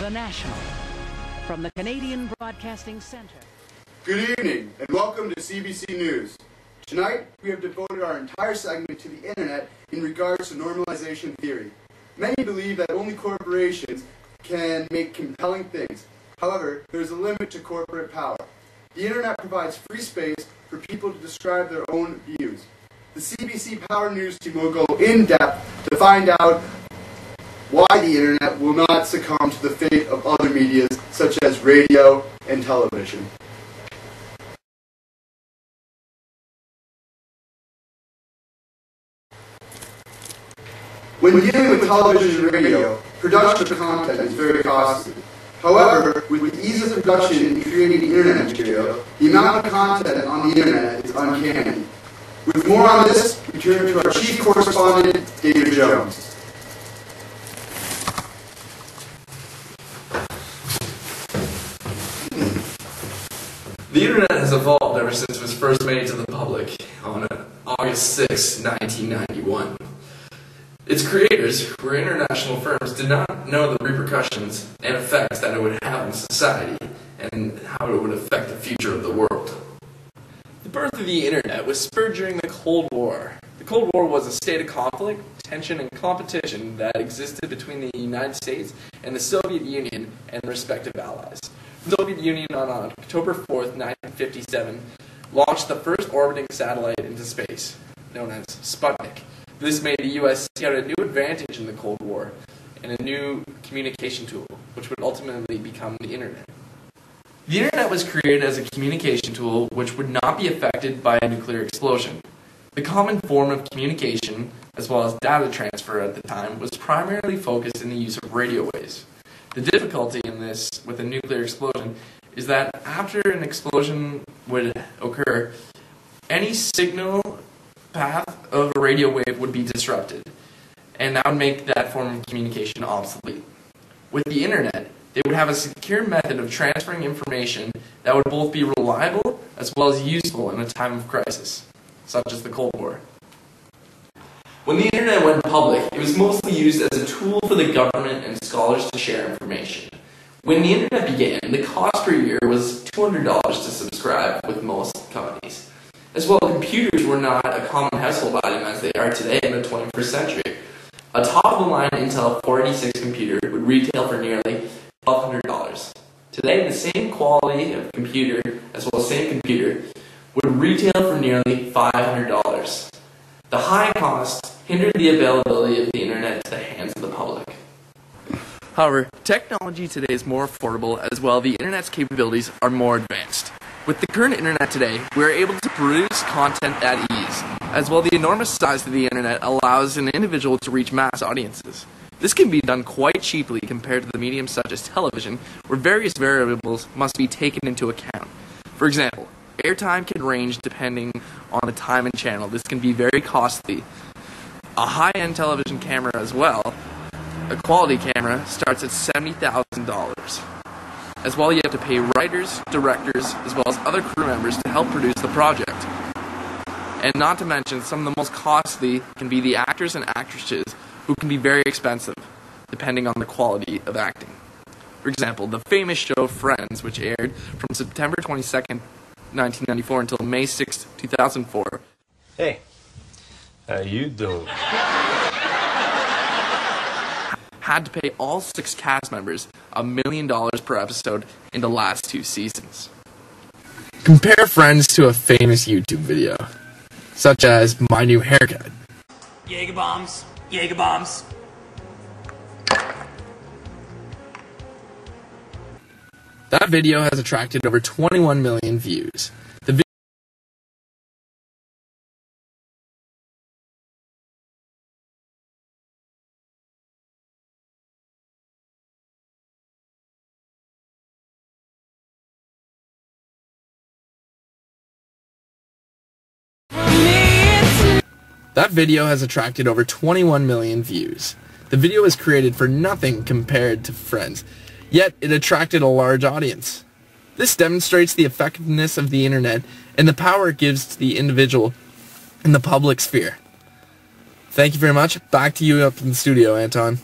The National, from the Canadian Broadcasting Centre. Good evening, and welcome to CBC News. Tonight, we have devoted our entire segment to the Internet in regards to normalization theory. Many believe that only corporations can make compelling things. However, there is a limit to corporate power. The Internet provides free space for people to describe their own views. The CBC Power News team will go in depth to find out why the Internet will not succumb to the fate of other medias such as radio and television. When dealing with television and radio, production of content is very costly. However, with the ease of production in creating Internet material, the amount of content on the Internet is uncanny. With more on this, we turn to our chief correspondent, David Jones. The Internet has evolved ever since it was first made to the public on August 6, 1991. Its creators, who were international firms, did not know the repercussions and effects that it would have on society and how it would affect the future of the world. The birth of the Internet was spurred during the Cold War. The Cold War was a state of conflict, tension, and competition that existed between the United States and the Soviet Union and respective allies. The Soviet Union, on October 4th, 1957, launched the first orbiting satellite into space, known as Sputnik. This made the U.S. get a new advantage in the Cold War and a new communication tool, which would ultimately become the Internet. The Internet was created as a communication tool which would not be affected by a nuclear explosion. The common form of communication, as well as data transfer at the time, was primarily focused in the use of radio waves. The difficulty in this with a nuclear explosion is that after an explosion would occur, any signal path of a radio wave would be disrupted, and that would make that form of communication obsolete. With the Internet, they would have a secure method of transferring information that would both be reliable as well as useful in a time of crisis, such as the Cold War. When the Internet went public, it was mostly used as a tool for the government and scholars to share information. When the Internet began, the cost per year was $200 to subscribe with most companies. As well, computers were not a common household item as they are today in the 21st century. A top-of-the-line Intel 486 computer would retail for nearly $1,200. Today, the same quality of computer, as well as same computer, would retail for nearly $500. The high cost hindered the availability of the Internet to the hands of the public. However, technology today is more affordable, as well the Internet's capabilities are more advanced. With the current Internet today, we are able to produce content at ease, as well the enormous size of the Internet allows an individual to reach mass audiences. This can be done quite cheaply compared to the mediums such as television, where various variables must be taken into account. For example, airtime can range depending on the time and channel. This can be very costly. A high-end television camera as well, a quality camera, starts at $70,000. As well, you have to pay writers, directors, as well as other crew members to help produce the project. And not to mention, some of the most costly can be the actors and actresses, who can be very expensive, depending on the quality of acting. For example, the famous show Friends, which aired from September 22nd, 1994 until May 6, 2004. Hey, how you doing? Had to pay all 6 cast members $1 million per episode in the last 2 seasons. Compare Friends to a famous YouTube video, such as My New Haircut. Jaeger bombs, Jaeger bombs. That video has attracted over 21 million views. That video has attracted over 21 million views. The video was created for nothing compared to Friends, yet it attracted a large audience. This demonstrates the effectiveness of the Internet and the power it gives to the individual in the public sphere. Thank you very much. Back to you up in the studio, Anton.